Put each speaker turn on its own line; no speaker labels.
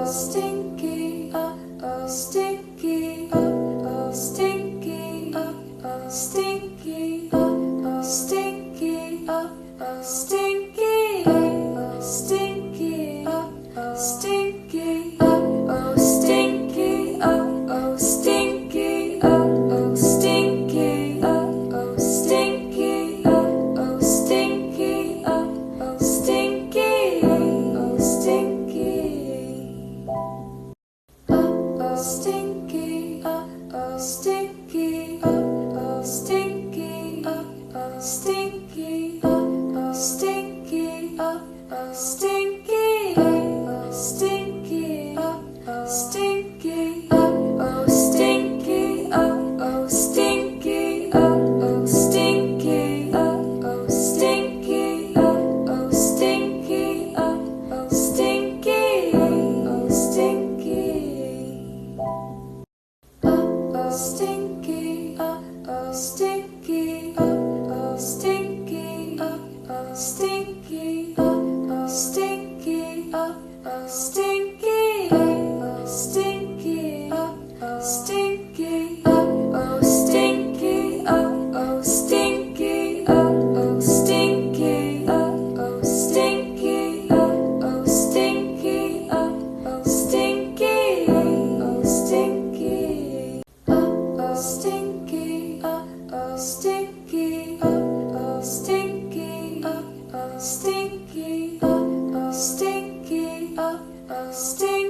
stinky, stinky, stinky, stinky, stinky, stinky, stinky, stinky, oh stinky, oh stinky, oh stinky, oh stinky, oh stinky, oh stinky, oh stinky. Oh stinky, oh stinky, oh stinky, oh stinky, oh stinky, oh stinky, oh stinky, oh stinky, oh stinky, oh stinky, oh stinky, oh stinky, oh stinky, oh stinky, oh stinky. Oh stinky, oh stinky, oh stinky, oh stinky, oh stinky, oh stinky, oh stinky, oh stinky, oh stinky, oh stinky, oh stinky, oh stinky, oh stinky, oh stinky, oh stinky. Oh stinky, oh stinky, oh stinky, oh stinky, oh stinky, oh stinky.